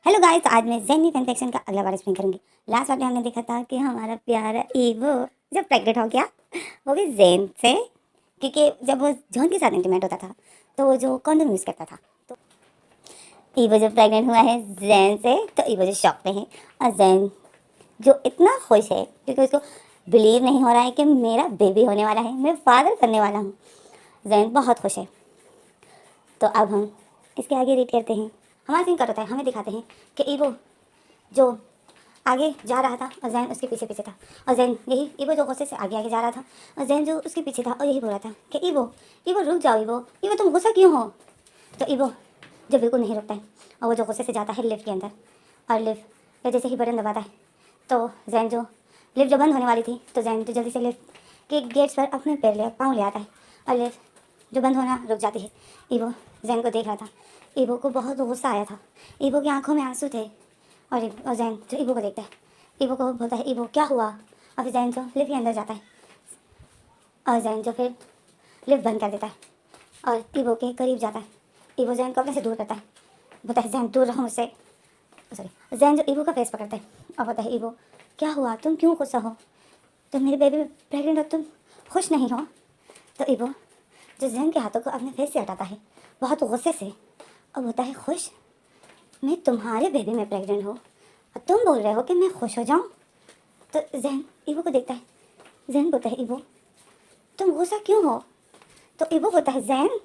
Hello guys, आज मैं ज़ेनी fan section का अगला बार एक्सप्लेन करूंगी। लास्ट वाले हमने देखा था कि हमारा प्यारा ईवो जब प्रेग्नेंट हो गया, वो भी ज़ेन से, क्योंकि जब वो जॉन के साथ इंटीमेट होता था तो वो जो कॉन्डोम यूज़ करता था। तो ईवो जब प्रेग्नेंट हुआ है ज़ेन से, तो ईवो जो शॉक में है और ज़ेन जो इतना खुश है क्योंकि उसको बिलीव नहीं हो रहा है कि मेरा बेबी होने वाला है, मैं फादर करने वाला हूँ। ज़ेन बहुत खुश है। तो अब हम इसके आगे रीड करते हैं। हमारा सीन कट होता है, हमें दिखाते हैं कि ईवो जो आगे जा रहा था और जैन उसके पीछे पीछे था, और जैन यही ईवो जो गुस्से से आगे आगे जा रहा था और जैन जो उसके पीछे था और यही बोल रहा था कि ईवो ईवो रुक जाओ, ईवो ईवो तुम गुस्सा क्यों हो। तो ईवो जो बिल्कुल नहीं रुकता है और वो जो गुस्से से जाता है लिफ्ट के अंदर, और लिफ्ट का जैसे ही बटन दबाता है तो जैन जो लिफ्ट जो बंद होने वाली थी तो जैन जो जल्दी से लिफ्ट के गेट्स पर अपने पाँव ले आता है और लिफ्ट जो बंद होना रुक जाती है। ईवो जैन को देख रहा था, ईवो को बहुत गुस्सा आया था, ईवो की आंखों में आंसू थे। और जैन जो ईवो को देखता है, ईवो को बोलता है ईवो क्या हुआ। और फिर जैन जो लिफ्ट के अंदर जाता है और जैन जो फिर लिफ्ट बंद कर देता है और ईवो के करीब जाता है। ईवो जैन को अपने से दूर करता है, बोलता है जैन दूर रहो मुझसे। सॉरी, जैन जो ईवो का फेस पकड़ता है और बोलता है ईवो क्या हुआ, तुम क्यों गुस्सा हो, तुम मेरे बेबी प्रेग्नेंट हो, तुम खुश नहीं हो। तो ईवो जो जैन के हाथों को अपने फेस से हटाता है बहुत गुस्से से और बोलता है खुश, मैं तुम्हारे बेबी में प्रेग्नेंट हूँ और तुम बोल रहे हो कि मैं खुश हो जाऊँ। तो जैन ईवो को देखता है, जैन बोलता है ईवो तुम गुस्सा क्यों हो। तो ईवो बोलता है जैन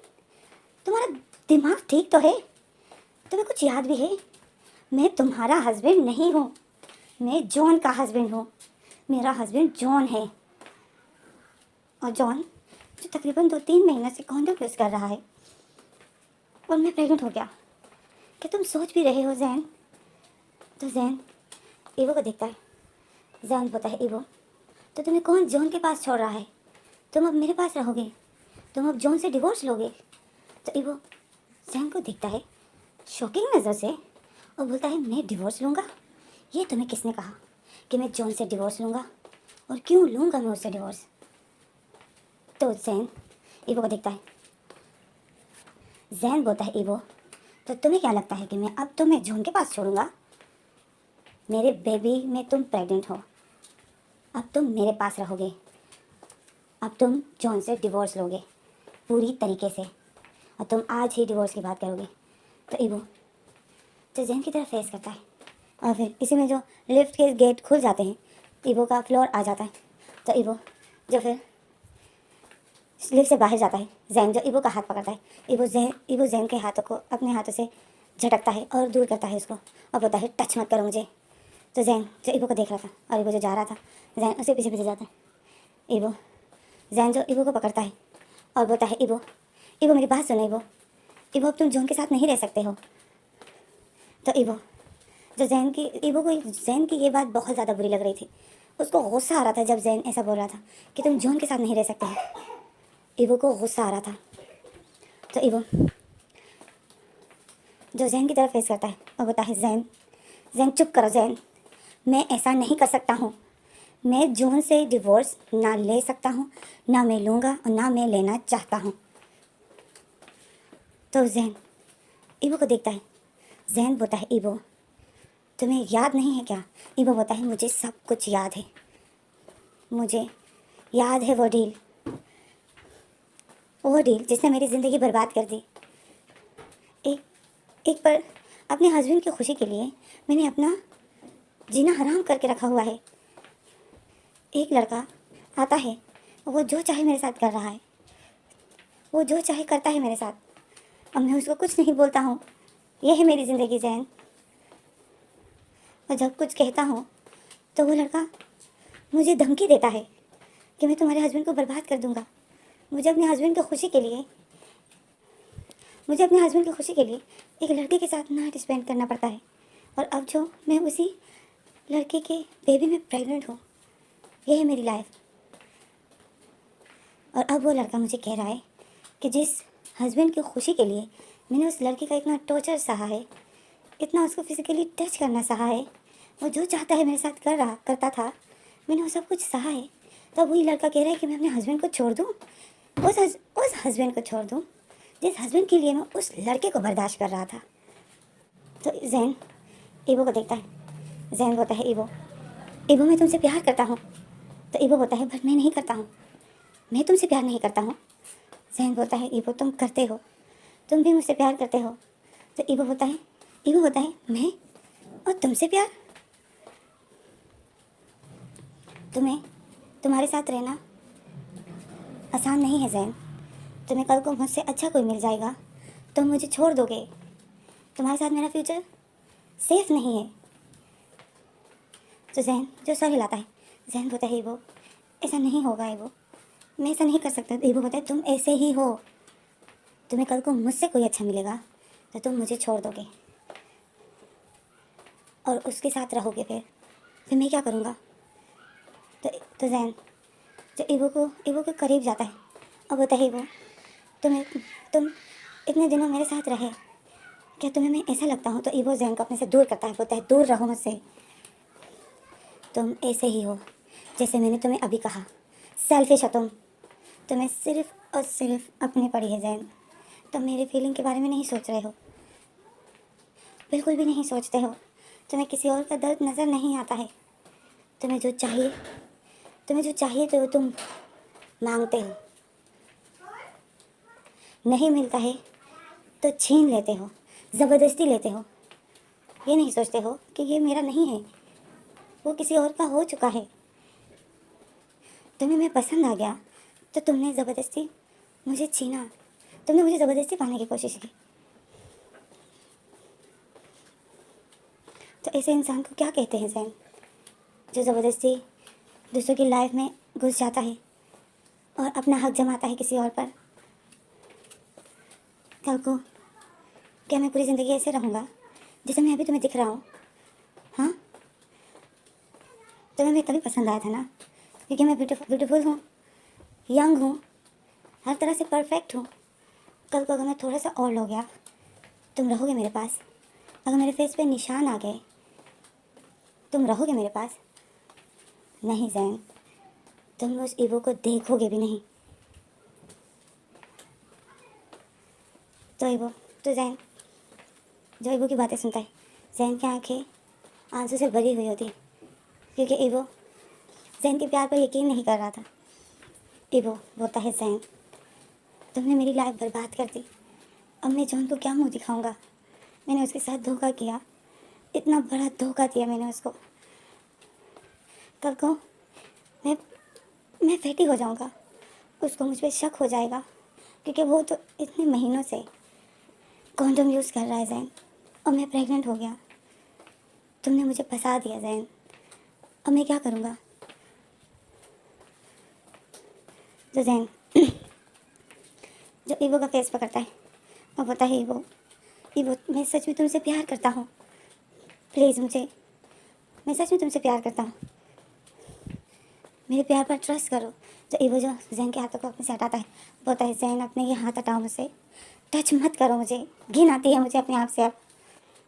तुम्हारा दिमाग ठीक तो है, तुम्हें कुछ याद भी है, मैं तुम्हारा हस्बैंड नहीं हूँ, मैं जॉन का हस्बैंड हूँ, मेरा हस्बैंड जॉन है। और जॉन जो तकरीबन 2-3 महीने से कॉन्डोम यूज़ कर रहा है और मैं प्रेग्नेंट हो गया, क्या तुम सोच भी रहे हो जैन। तो जैन ईवो को देखता है, जैन बोलता है ईवो तो तुम्हें कौन जॉन के पास छोड़ रहा है, तुम अब मेरे पास रहोगे, तुम अब जॉन से डिवोर्स लोगे। तो ईवो जैन को देखता है शॉकिंग नज़र से और बोलता है मैं डिवोर्स लूँगा, ये तुम्हें किसने कहा कि मैं जॉन से डिवोर्स लूँगा, और क्यों लूँगा मैं उससे डिवोर्स। तो जैन ईवो को देखता है, जैन बोलता है ईवो तो तुम्हें क्या लगता है कि मैं अब तुम्हें जॉन के पास छोड़ूंगा, मेरे बेबी में तुम प्रेग्नेंट हो, अब तुम मेरे पास रहोगे, अब तुम जॉन से डिवोर्स लोगे पूरी तरीके से और तुम आज ही डिवोर्स की बात करोगे। तो ईवो तो जैन की तरफ फेस करता है और फिर इसी में जो लिफ्ट के गेट खुल जाते हैं, ईवो का फ्लोर आ जाता है। तो ईवो जो फिर लिफ्ट से बाहर जाता है, जैन जो ईवो का हाथ पकड़ता है, ईवो जैन के हाथों को अपने हाथों से झटकता है और दूर करता है उसको और बोलता है टच मत करो मुझे। तो जैन जो ईवो को देख रहा था और ईवो जो जा रहा था, जैन उसके पीछे पीछे जाता है। ईवो जैन जो ईवो को पकड़ता है और बोलता है ईवो ईवो मेरी बात सुनो ईवो, ईवो अब तुम जॉन के साथ नहीं रह सकते हो। तो ईवो जो ईवो को जैन की ये बात बहुत ज़्यादा बुरी लग रही थी, उसको गुस्सा आ रहा था जब जैन ऐसा बोल रहा था कि तुम जॉन के साथ नहीं रह सकते हो। ईवो को गुस्सा आ रहा था। तो ईवो जो जैन की तरफ फेस करता है और बोलता है जैन जैन चुप करो जैन, मैं ऐसा नहीं कर सकता हूँ, मैं जॉन से डिवोर्स ना ले सकता हूँ, ना मैं लूँगा और ना मैं लेना चाहता हूँ। तो जैन ईवो को देखता है, जैन बोलता है ईवो तुम्हें याद नहीं है क्या। ईवो बोलता है मुझे सब कुछ याद है, मुझे याद है वो डील जिसने मेरी ज़िंदगी बर्बाद कर दी। एक एक पर अपने हस्बैंड की खुशी के लिए मैंने अपना जीना हराम करके रखा हुआ है। एक लड़का आता है, वो जो चाहे मेरे साथ कर रहा है, वो जो चाहे करता है मेरे साथ, अब मैं उसको कुछ नहीं बोलता हूँ। ये है मेरी ज़िंदगी जैन। और जब कुछ कहता हूँ तो वो लड़का मुझे धमकी देता है कि मैं तुम्हारे हस्बैंड को बर्बाद कर दूँगा। मुझे अपने हस्बैंड की खुशी के लिए एक लड़के के साथ नाइट स्पेंड करना पड़ता है, और अब जो मैं उसी लड़के के बेबी में प्रेग्नेंट हूँ, ये है मेरी लाइफ। और अब वो लड़का मुझे कह रहा है कि जिस हस्बैंड की खुशी के लिए मैंने उस लड़के का इतना टॉर्चर सहा है, इतना उसको फिजिकली टच करना सहा है, वो जो चाहता है मेरे साथ करता था, मैंने वो सब कुछ सहा है, तो वही लड़का कह रहा है कि मैं अपने हस्बैंड को छोड़ दूँ, उस हस्बैंड को छोड़ दूँ जिस हस्बैंड के लिए मैं उस लड़के को बर्दाश्त कर रहा था। तो जैन ईवो को देखता है। जैन बोलता है ईवो, ईवो मैं तुमसे प्यार करता हूँ। तो ईवो बोलता है बट मैं नहीं करता हूँ, मैं तुमसे प्यार नहीं करता हूँ। जैन बोलता है ईवो तुम करते हो, तुम भी मुझसे प्यार करते हो। तो ईवो होता है मैं और तुमसे प्यार? तुम्हारे साथ रहना आसान नहीं है जैन। तुम्हें कल को मुझसे अच्छा कोई मिल जाएगा, तुम मुझे छोड़ दोगे। तुम्हारे साथ मेरा फ्यूचर सेफ नहीं है। तो जैन जो सर हिलाता है। जैन बोलता है ईवो ऐसा नहीं होगा ईवो, मैं ऐसा नहीं कर सकता। ईवो बोलता है तुम ऐसे ही हो, तुम्हें कल को मुझसे कोई अच्छा मिलेगा तो तुम मुझे छोड़ दोगे और उसके साथ रहोगे। फिर मैं क्या करूँगा? तो जैन जो ईवो के करीब जाता है और बोलता है ईवो तुम इतने दिनों मेरे साथ रहे, क्या तुम्हें मैं ऐसा लगता हूँ? तो ईवो जैन को अपने से दूर करता है, बोलता है दूर रहो मुझसे, तुम ऐसे ही हो जैसे मैंने तुम्हें अभी कहा, सेल्फिश हो तुम्हें सिर्फ और सिर्फ अपनी पड़ी है जैन। तुम मेरी फीलिंग के बारे में नहीं सोच रहे हो, बिल्कुल भी नहीं सोचते हो। तुम्हें किसी और का दर्द नज़र नहीं आता है। तुम्हें जो चाहिए तो तुम मांगते हो, नहीं मिलता है तो छीन लेते हो, ज़बरदस्ती लेते हो। ये नहीं सोचते हो कि ये मेरा नहीं है, वो किसी और का हो चुका है। तुम्हें मैं पसंद आ गया तो तुमने ज़बरदस्ती मुझे छीना, तुमने मुझे ज़बरदस्ती पाने की कोशिश की। तो ऐसे इंसान को क्या कहते हैं जैन? जो ज़बरदस्ती दूसरों की लाइफ में घुस जाता है और अपना हक जमाता है किसी और पर। कल को क्या मैं पूरी ज़िंदगी ऐसे रहूँगा जैसे मैं अभी तुम्हें दिख रहा हूँ? हाँ, तुम्हें मैं तभी पसंद आया था ना क्योंकि मैं ब्यूटीफुल हूँ, यंग हूँ, हर तरह से परफेक्ट हूँ। कल को अगर मैं थोड़ा सा ओल्ड हो गया, तुम रहोगे मेरे पास? अगर मेरे फेस पे निशान आ गए, तुम रहोगे मेरे पास? नहीं जैन, तुम उस ईवो को देखोगे भी नहीं। तो जैन जो ईवो की बातें सुनता है, जैन की आंखें आंसू से भरी हुई होती क्योंकि ईवो जैन के प्यार पर यकीन नहीं कर रहा था। ईवो बोलता है जैन तुमने मेरी लाइफ बर्बाद कर दी, अब मैं जॉन को क्या मुंह दिखाऊंगा? मैंने उसके साथ धोखा किया, इतना बड़ा धोखा दिया मैंने उसको। कल को मैं फैटी हो जाऊंगा, उसको मुझ पर शक हो जाएगा क्योंकि वो तो इतने महीनों से कॉन्डोम यूज़ कर रहा है जैन, और मैं प्रेग्नेंट हो गया। तुमने मुझे फंसा दिया जैन, अब मैं क्या करूँगा? तो जैन जो ईवो का फेस पकड़ता है और बोलता है ईवो मैं सच में तुमसे प्यार करता हूँ, प्लीज़ मैं सच में तुमसे प्यार करता हूँ, मेरे प्यार पर ट्रस्ट करो। तो ईवो जो जैन के हाथों को अपने से हटाता है, बोलता है जैन अपने ये हाथ हटाओ मुझसे, टच मत करो मुझे, घिन आती है मुझे अपने आप से। अब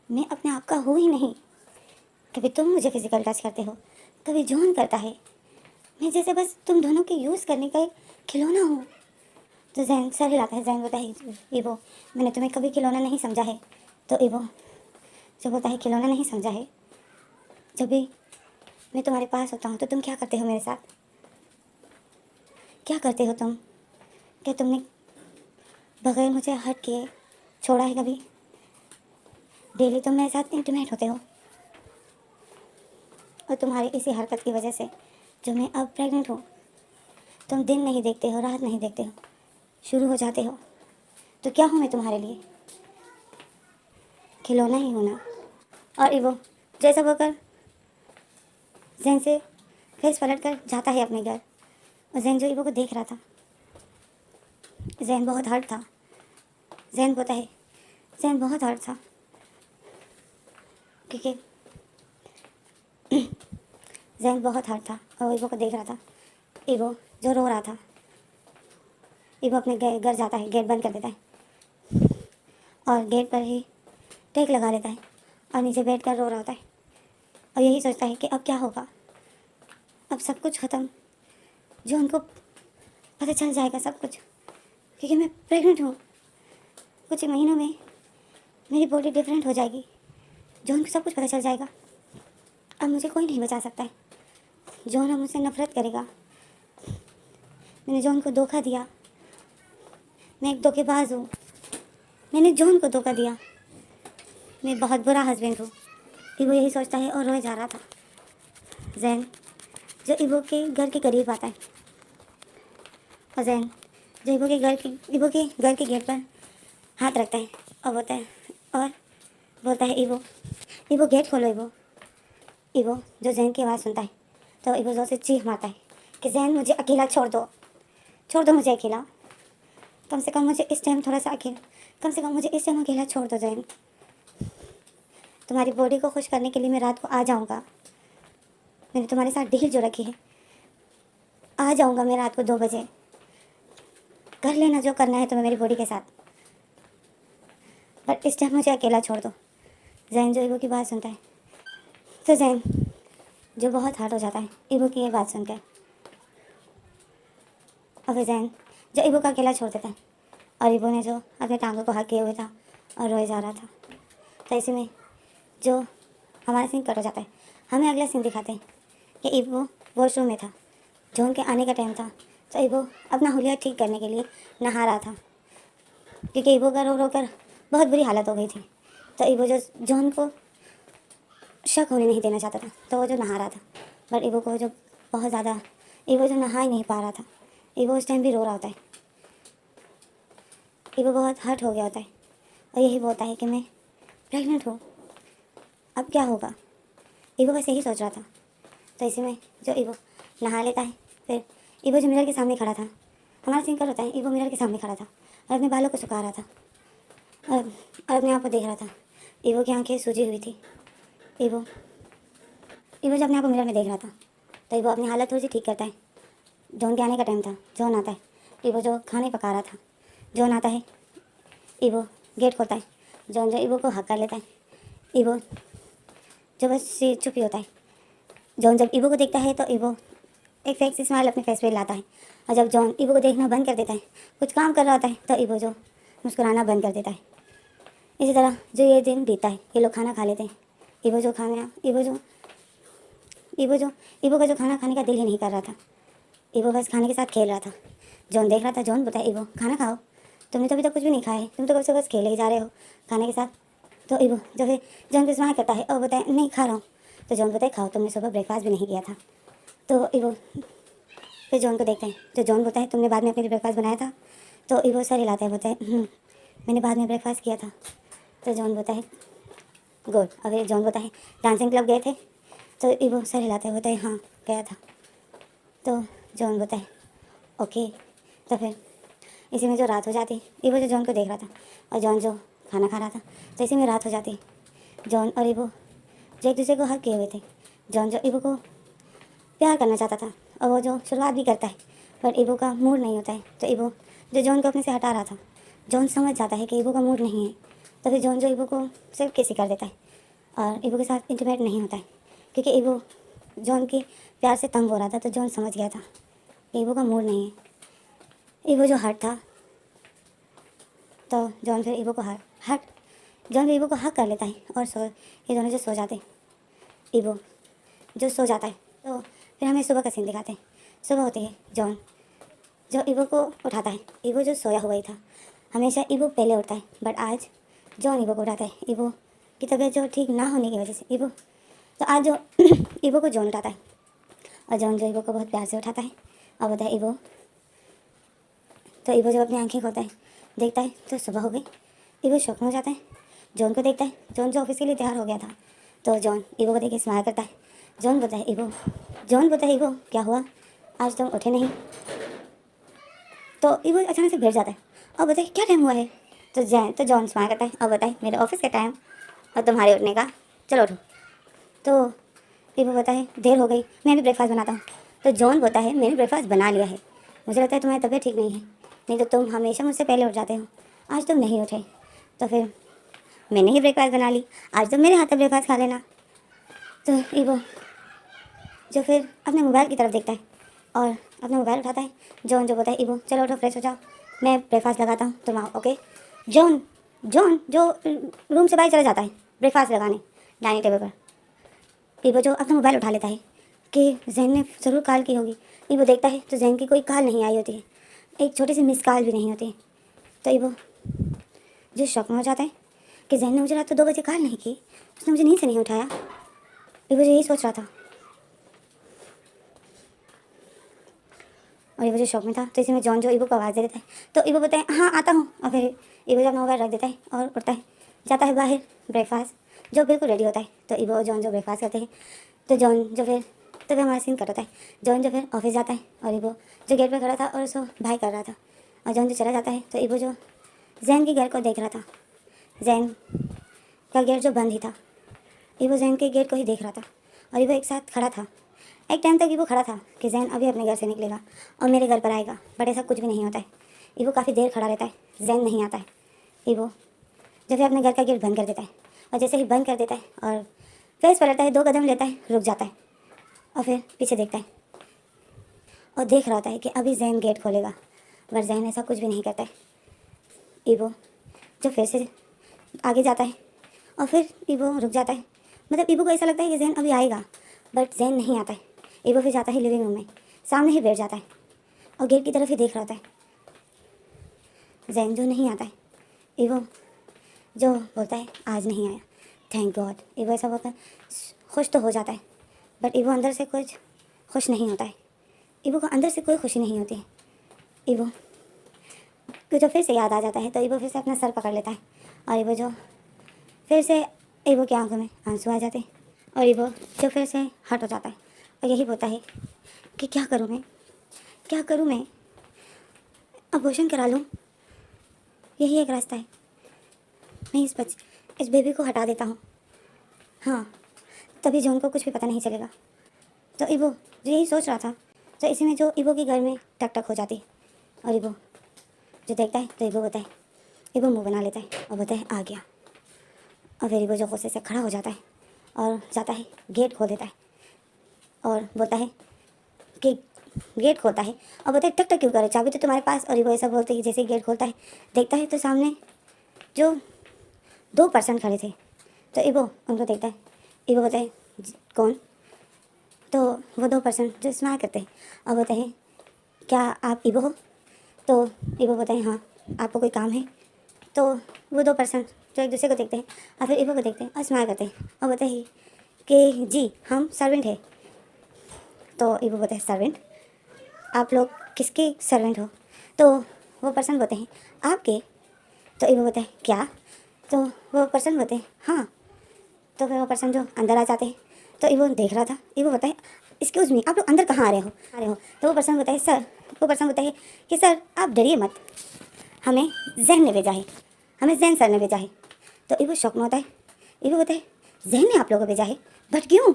मैं अपने आप का हूँ ही नहीं। कभी तुम मुझे फिजिकल टच करते हो, कभी जॉन करता है, मैं जैसे बस तुम दोनों के यूज़ करने का एक खिलौना हूँ। तो जैन सर हिलाता है। जैन बोलता है ईवो मैंने तुम्हें कभी खिलौना नहीं समझा है। तो ईवो जो बोलता है खिलौना नहीं समझा है, जब भी मैं तुम्हारे पास होता हूँ तो तुम क्या करते हो मेरे साथ? क्या करते हो तुम? क्या तुमने बगैर मुझे हर्ट किए छोड़ा है कभी? डेली तुम मेरे साथ इंटीमेट होते हो, और तुम्हारी इसी हरकत की वजह से जो मैं अब प्रेग्नेंट हूँ, तुम दिन नहीं देखते हो, रात नहीं देखते हो, शुरू हो जाते हो। तो क्या हूँ मैं तुम्हारे लिए? खिलौना ही होना। और ईवो जैसा होकर जैन से फेस पलट कर जाता है अपने घर, और जैन जो ईवो को देख रहा था, जैन बहुत हर्ट था। जैन बोलता है जैन बहुत हर्ट था क्योंकि जैन बहुत हर्ट था और ईवो को देख रहा था। ईवो जो रो रहा था, ईवो अपने घर जाता है, गेट बंद कर देता है और गेट पर ही टेक लगा लेता है और नीचे बैठ कर रो रहा होता है और यही सोचता है कि अब क्या होगा, अब सब कुछ ख़त्म, जो उनको पता चल जाएगा सब कुछ, क्योंकि मैं प्रेग्नेंट हूँ। कुछ ही महीनों में मेरी बॉडी डिफरेंट हो जाएगी, जॉन को सब कुछ पता चल जाएगा। अब मुझे कोई नहीं बचा सकता है। जॉन अब मुझसे नफरत करेगा। मैंने जॉन को धोखा दिया। मैं एक धोखेबाज हूँ। मैंने जॉन को धोखा दिया। मैं बहुत बुरा हस्बैंड हूँ। इवो यही सोचता है और रोए जा रहा था। जैन जो इवो के घर के करीब आता है और जैन जो इवो के घर के गेट पर हाथ रखता है और बोलता है इवो गेट खोलो। इवो जो जैन की आवाज़ सुनता है तो इवो जोर से चीख मारता है कि जैन मुझे अकेला छोड़ दो मुझे अकेला। कम से कम मुझे इस टाइम अकेला छोड़ दो जैन। तुम्हारी बॉडी को खुश करने के लिए मैं रात को आ जाऊँगा। मैंने तुम्हारे साथ डील जो रखी है, आ जाऊँगा मैं रात को 2 बजे। कर लेना जो करना है तुम्हें मेरी बॉडी के साथ, बट इस टाइम मुझे अकेला छोड़ दो। जैन जो इवो की बात सुनता है तो जैन जो बहुत हर्ट हो जाता है इवो की ये बात सुनकर। और फिर जैन जो इवो का अकेला छोड़ देता है और इवो ने जो अपने टांगों को हक किए हुए था और रोए जा रहा था। तो इसी में जो हमारा सीन कट हो जाता है। हमें अगला सीन दिखाते हैं कि इवो वॉशरूम में था। जॉन के आने का टाइम था तो इवो अपना हुलिया ठीक करने के लिए नहा रहा था, क्योंकि इवो का रो कर बहुत बुरी हालत हो गई थी। तो इवो जो जॉन को शक होने नहीं देना चाहता था तो वो जो नहा रहा था, बट इवो को जो बहुत ज़्यादा इवो जो नहा ही नहीं पा रहा था। इवो उस टाइम भी रो रहा होता है। इवो बहुत हर्ट हो गया होता है और यही बोलता है कि मैं प्रेग्नेंट हूँ, अब क्या होगा। इवो बस यही सोच रहा था। तो इसी में जो इवो नहा लेता है, फिर इवो जो मिरर के सामने खड़ा था, हमारा सीन कर होता है, इवो मिरर के सामने खड़ा था और अपने बालों को सुखा रहा था और अपने आप को देख रहा था। इवो की आंखें सूजी हुई थी। इवो जब अपने आप को मिरर में देख रहा था तो इवो अपनी हालत थोड़ी सी ठीक करता है। जॉन के आने का टाइम था। जॉन आता है। इवो जो खाने पका रहा था, जॉन आता है। इवो गेट खोलता है। जॉन जो इवो को हक कर लेता है। इवो जो बस चुप ही होता है। जॉन जब इवो को देखता है तो इवो एक फेक सी स्माइल अपने फेस पे लाता है और जब जॉन इवो को देखना बंद कर देता है, कुछ काम कर रहा होता है, तो इवो जो मुस्कुराना बंद कर देता है। इसी तरह जो ये दिन बीतता है, ये लोग खाना खा लेते हैं। इवो का जो खाना खाने का दिल ही नहीं कर रहा था। इवो बस खाने के साथ खेल रहा था। जॉन देख रहा था। जॉन बोलता है इवो खाना खाओ, तुमने तो अभी तक कुछ भी नहीं खाया है, तुम तो कब से बस खेले ही जा रहे हो खाने के साथ। तो इवो जो फिर जॉन को स्माइल करता है और बोलता है नहीं खा रहा हूँ। तो जॉन बोलता है खाओ, तुमने सुबह ब्रेकफास्ट भी नहीं किया था। तो इवो फिर जॉन को देखते हैं। तो जॉन बोलता है तुमने बाद में अपने लिए ब्रेकफास्ट बनाया था। तो इवो सर हिलाता है, बोलता है मैंने बाद में ब्रेकफास्ट किया था। तो जॉन बोलता है गुड। और फिर जॉन बोलता है डांसिंग क्लब गए थे। तो इवो सर हिलाता है, बोलता है हाँ गया था। तो जॉन बोलता है ओके। तो फिर इसी में जो रात हो जाती, इवो जो जॉन को देख रहा था और जॉन जो खाना खा रहा था, तो इसी में रात हो जाती। जॉन और इवो जो एक दूसरे को हक किए हुए थे। जॉन जो इवो को प्यार करना चाहता था और वो जो शुरुआत भी करता है, बट इवो का मूड नहीं होता है। तो इवो जो जॉन को अपने से हटा रहा था, जॉन समझ जाता है कि इवो का मूड नहीं है। तो फिर जॉन जो इवो को सिर्फ किसी कर देता है और इवो के साथ इंटीमेट नहीं होता है, क्योंकि इवो जॉन के प्यार से तंग हो रहा था। तो जॉन समझ गया था कि इवो का मूड नहीं है। इवो जो हर्ट था, तो जॉन फिर इवो को हक कर लेता है और ये दोनों जो सो जाते हैं, इवो जो सो जाता है। तो फिर हमें सुबह का सीन दिखाते हैं। सुबह होती है। जॉन जो इवो को उठाता है। इवो जो सोया हुआ ही था। हमेशा इवो पहले उठता है, बट आज जॉन इवो को उठाता है। इवो की तबीयत जो ठीक ना होने की वजह से तो आज जो इवो को जॉन उठाता है और जॉन जो इवो को बहुत प्यार से उठाता है और बोलता है इवो। तो इवो जब अपनी आंखें खोलता है, देखता है तो सुबह हो गई। इवो शौक में हो जाता है। जॉन को देखता है। जॉन जो ऑफिस के लिए तैयार हो गया था। तो जॉन इवो को देख के स्माइल करता है। जॉन बोलता है इवो क्या हुआ, आज तुम उठे नहीं। तो इवो अचानक से बैठ जाता है और बताए क्या टाइम हुआ है। तो जॉन स्माइल करता है और बताए मेरे ऑफिस का टाइम और तुम्हारे उठने का, चलो उठो। तो इवो बोलता है देर हो गई, मैं भी ब्रेकफास्ट बनाता हूँ। तो जॉन बोलता है मैंने ब्रेकफास्ट बना लिया है, मुझे लगता है तुम्हारी तबीयत ठीक नहीं है, नहीं तो तुम हमेशा मुझसे पहले उठ जाते हो, आज तुम नहीं उठे। तो फिर मैंने ही ब्रेकफास्ट बना ली, आज तुम मेरे हाथ का ब्रेकफास्ट खा लेना। तो इवो जो फिर अपने मोबाइल की तरफ देखता है और अपना मोबाइल उठाता है। जॉन जो बोलता है इवो चलो उठो, फ्रेश हो जाओ, मैं ब्रेकफास्ट लगाता हूँ, तुम आओ। ओके। जॉन जो रूम से बाहर चला जाता है ब्रेकफास्ट लगाने, डाइनिंग टेबल पर। ईवो जो अपना मोबाइल उठा लेता है कि जैन ने ज़रूर कॉल की होगी। ईवो देखता है तो जैन की कोई कॉल नहीं आई होती है, एक छोटी सी मिस कॉल भी नहीं होती। तो ईवो जो शौक में हो जाता है कि जैन ने मुझे रात को 2 बजे कॉल नहीं की, उसने मुझे नींद से नहीं उठाया। ईवो जो यही सोच रहा था और ईवो जो शौक में था, तो इसी में जॉन जो ईवो को आवाज़ दे देता है। तो ईवो बोलता है हाँ आता हूँ, और फिर ईवो जब मोबाइल रख देता है और उठता है, जाता है बाहर ब्रेकफास्ट जो बिल्कुल रेडी होता है। तो ईवो और जॉन जो ब्रेकफास्ट करते हैं, तो जॉन जो फिर तो फिर हमारा सीन कट होता है। जॉन जो फिर ऑफिस जाता है और ईवो जो गेट पर खड़ा था और उसको भाई कर रहा था, और जॉन जो चला जाता है तो ईवो जो जैन के घर को देख रहा था, जैन का गेट जो बंद ही था, ईवो जैन के गेट को ही देख रहा था और ईवो एक साथ खड़ा था। एक टाइम तक ईवो खड़ा था कि जैन अभी अपने घर से निकलेगा और मेरे घर पर आएगा, बट ऐसा कुछ भी नहीं होता है। ईवो काफ़ी देर खड़ा रहता है, जैन नहीं आता है। ईवो जब फिर अपने घर का गेट बंद कर देता है और जैसे ही बंद कर देता है और फेस पलटता है, 2 कदम लेता है, रुक जाता है और फिर पीछे देखता है और देख रहा होता है कि अभी जैन गेट खोलेगा, बट जैन ऐसा कुछ भी नहीं करता है। ईवो जो फिर से आगे जाता है और फिर ईवो रुक जाता है, मतलब ईवो को ऐसा लगता है कि जैन अभी आएगा, बट जैन नहीं आता है। ईवो फिर जाता है लिविंग रूम में, सामने ही बैठ जाता है और गेट की तरफ ही देख रहा होता है, जैन जो नहीं आता है। ईवो जो बोलता है आज नहीं आया, थैंक गॉड। ईवो ऐसा बोलता है, खुश तो हो जाता है, बट ईवो अंदर से कुछ खुश नहीं होता है। ईवो को अंदर से कोई खुशी नहीं होती है। ईवो को जो फिर से याद आ जाता है तो ईवो फिर से अपना सर पकड़ लेता है और ईवो जो फिर से ईवो की आंखों में आंसू आ जाते हैं और ईवो जो फिर से हट हो जाता है और यही बोलता है कि क्या करूँ मैं, क्या करूँ मैं, अबॉर्शन करा लूँ, यही एक रास्ता है। मैं इस बेबी को हटा देता हूँ, हाँ, तभी जॉन को कुछ भी पता नहीं चलेगा। तो ईवो जो यही सोच रहा था, तो इसी में जो ईवो के घर में टक टक हो जाती और ईवो जो देखता है तो ईवो बोलता है, ईवो मुँह बना लेता है और बोलता है आ गया। और फिर ईवो जो गुस्से से खड़ा हो जाता है और जाता है गेट खोल देता है और बोलता है कि गेट खोलता है और बोलता है टक टक क्यों करे, चाबी तो तुम्हारे पास। और ईवो ऐसा बोलते ही जैसे गेट खोलता है देखता है तो सामने जो 2 पर्सन खड़े थे, तो ईवो उनको देखता है। ईवो बोलता है कौन? तो वो 2 पर्सन जो स्माइल करते हैं और बोलते हैं क्या आप ईवो हो? तो ईवो बोलते हैं हाँ, आपको कोई काम है? तो वो 2 पर्सन जो एक दूसरे को देखते हैं और फिर ईवो को देखते हैं और स्माइल करते हैं और बोलते हैं कि जी हम सर्वेंट हैं। तो ईवो बोलते हैं सर्वेंट? आप लोग किसके सर्वेंट हो? तो वो पर्सन बोलते हैं आपके। तो ईवो बोलते हैं क्या? तो वो पर्सन बोलते हैं हाँ। तो फिर वो पर्सन जो अंदर आ जाते हैं, तो ईवो देख रहा था। ईवो बोलता है एक्सक्यूज़ मी, आप लोग अंदर कहाँ आ रहे हो? तो वो पर्सन बोलता है सर, वो पर्सन बोलता है कि सर आप डरिए मत, हमें जैन ने भेजा है, हमें जैन सर ने भेजा है। तो ईवो शॉक में होता है। ईवो बोलता है जैन ने आप लोगों को भेजा है, बट क्यों?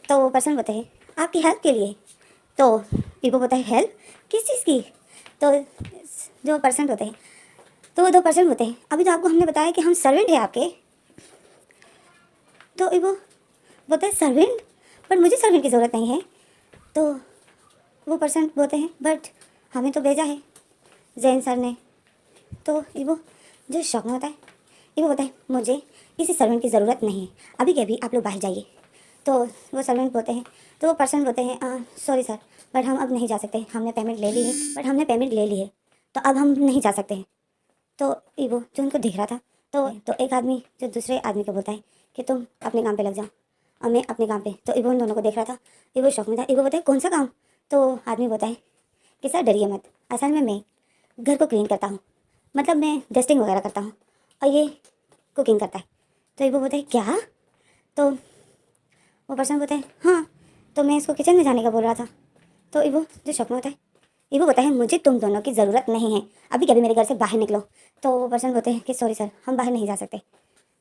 तो वो पर्सन बोलते हैं आपकी हेल्प के लिए। तो ईवो बोलता है हेल्प किस चीज़ की? तो जो पर्सन होते हैं, तो वो 2 पर्सन होते हैं, अभी तो आपको हमने बताया कि हम सर्वेंट हैं आपके। तो ईवो बोलता है सर्वेंट, बट मुझे सर्वेंट की ज़रूरत नहीं है। तो वो पर्सन बोलते हैं बट हमें तो भेजा है जैन सर ने। तो ईवो जो शौक में होता है, ईवो बोलता है मुझे किसी सर्वेंट की ज़रूरत नहीं है, अभी के अभी आप लोग बाहर जाइए। तो वो सर्वेंट बोलते हैं, तो वो पर्सन बोलते हैं सॉरी सर, बट हम अब नहीं जा सकते, हमने पेमेंट ले ली है, तो अब हम नहीं जा सकते हैं। तो ईवो जो उनको देख रहा था, तो एक आदमी जो दूसरे आदमी को बोलता है कि तुम अपने काम पे लग जाओ और मैं अपने काम पे। तो ईवो उन दोनों को देख रहा था, ईवो शौक में था। ईवो बोलता है कौन सा काम? तो आदमी बोलता है कि सर डरिए मत, असल में मैं घर को क्लीन करता हूँ, मतलब मैं डस्टिंग वगैरह करता हूँ और ये कुकिंग करता है। तो ईवो बोलता है क्या? तो वो पर्सन बोलता है हाँ, तो मैं इसको किचन में जाने का बोल रहा था। तो ईवो जो शौक में होता है, ईवो बोलता है मुझे तुम दोनों की ज़रूरत नहीं है, अभी कभी मेरे घर से बाहर निकलो। तो वो पर्सन बोलते हैं कि सॉरी सर, हम बाहर नहीं जा सकते,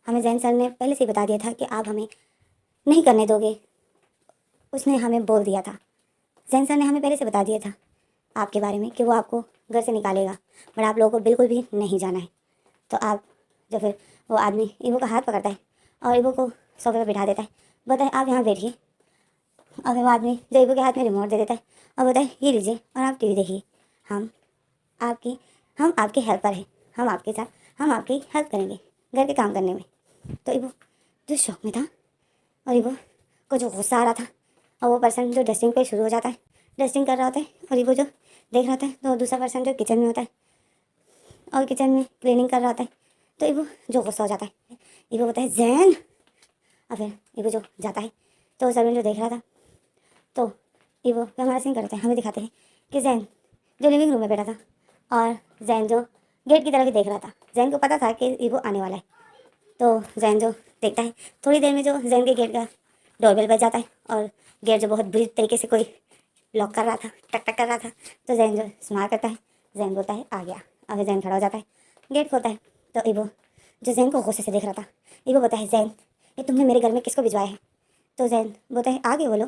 हमें जैन सर ने पहले से ही बता दिया था कि आप हमें नहीं करने दोगे, उसने हमें बोल दिया था, जैन सर ने हमें पहले से बता दिया था आपके बारे में कि वो आपको घर से निकालेगा, बट आप लोगों को बिल्कुल भी नहीं जाना है। तो आप जो फिर वो आदमी ईवो का हाथ पकड़ता है और ईवो को सोफे पर बिठा देता है, बोलता है आप यहाँ बैठिए। और फिर वो आदमी जो ईवो के हाथ में रिमोट दे देता है और बोलता है ये लीजिए और आप टीवी देखिए, हम आपकी हम आपके हेल्पर हैं, हम आपके साथ हम आपकी हेल्प करेंगे घर के काम करने में। तो ईवो जो शौक में था और ईवो को जो गुस्सा आ रहा था, और वो पर्सन जो डस्टिंग पे शुरू हो जाता है, डस्टिंग कर रहा होता है, और ईवो जो देख रहा होता है, तो दूसरा पर्सन जो किचन में होता है और किचन में क्लीनिंग कर रहा होता है, तो ईवो जो गुस्सा हो जाता है, ईवो बोलता है जैन। और फिर ईवो जो जाता है, तो सर्वेंट जो देख रहा था, तो ईवो पे हमारा सीन करते हैं, हमें दिखाते हैं कि जैन जो लिविंग रूम में बैठा था और जैन जो गेट की तरफ ही देख रहा था। जैन को पता था कि ईवो आने वाला है, तो जैन जो देखता है, थोड़ी देर में जो जैन के गेट का डोरबेल बज जाता है और गेट जो बहुत बुरी तरीके से कोई लॉक कर रहा था, टक टक कर रहा था, तो जैन जो स्मार करता है, जैन बोलता है आ गया। अगर जैन खड़ा हो जाता है, गेट खोलता है, तो ईवो जो जैन को गुस्से से देख रहा था, ईवो बोलता है जैन ये तुमने मेरे घर में किसको भिजवाया है? तो जैन बोलता है आगे बोलो।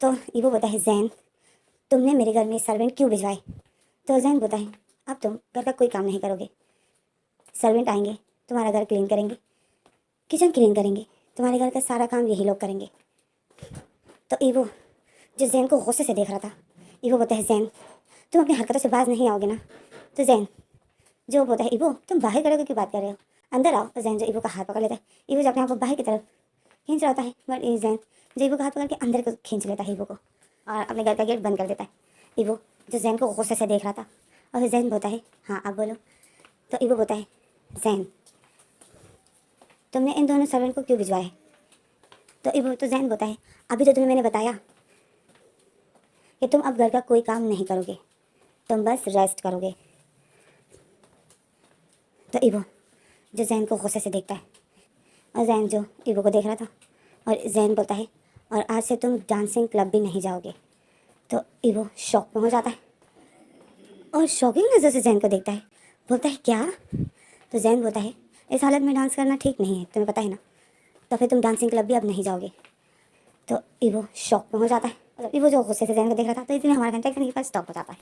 तो ईवो बोलता है जैन तुमने मेरे घर में सर्वेंट क्यों भिजवाए? तो जैन बोलता है अब तुम घर का कोई काम नहीं करोगे, सर्वेंट आएंगे, तुम्हारा घर क्लीन करेंगे, किचन क्लीन करेंगे, तुम्हारे घर का सारा काम यही लोग करेंगे। तो ईवो जो जैन को गुस्से से देख रहा था, ईवो बोलता है जैन तुम अपनी हरकतों से बाज नहीं आओगे ना? तो जैन जो बोलता है ईवो तुम बाहर खड़े होकर क्यों बात कर रहे हो, अंदर आओ। तो जैन जो ईवो का हाथ पकड़ लेता है, ईवो जो अपने आप को बाहर की तरफ खींच रहा होता है, बट जैन जो ईवो का हाथ पकड़ के अंदर को खींच लेता है ईवो को, और अपने घर का गेट बंद कर देता है। ईवो जो जैन को गुस्से से देख रहा था, और फिर जैन बोलता है हाँ अब बोलो। तो ईवो बोलता है जैन तुमने इन दोनों सर्वेंट को क्यों भिजवाया है? तो ईवो तो जैन बोलता है अभी तो तुम्हें मैंने बताया कि तुम अब घर का कोई काम नहीं करोगे, तुम बस रेस्ट करोगे। तो ईवो जो जैन को गुस्से से देखता है, और जैन जो ईवो को देख रहा था, और जैन बोलता है और आज से तुम डांसिंग क्लब भी नहीं जाओगे। तो ईवो शॉक में हो जाता है और शॉकिंग नज़र से जैन को देखता है, बोलता है क्या? तो जैन बोलता है इस हालत में डांस करना ठीक नहीं है, तुम्हें पता है ना, तो फिर तुम डांसिंग क्लब भी अब नहीं जाओगे। तो ईवो शॉक में हो जाता है, मतलब ईवो जो गुस्से से जैन को देख रहा था, तो इसलिए हमारा कंटेक्ट यहीं पर स्टॉप हो जाता है।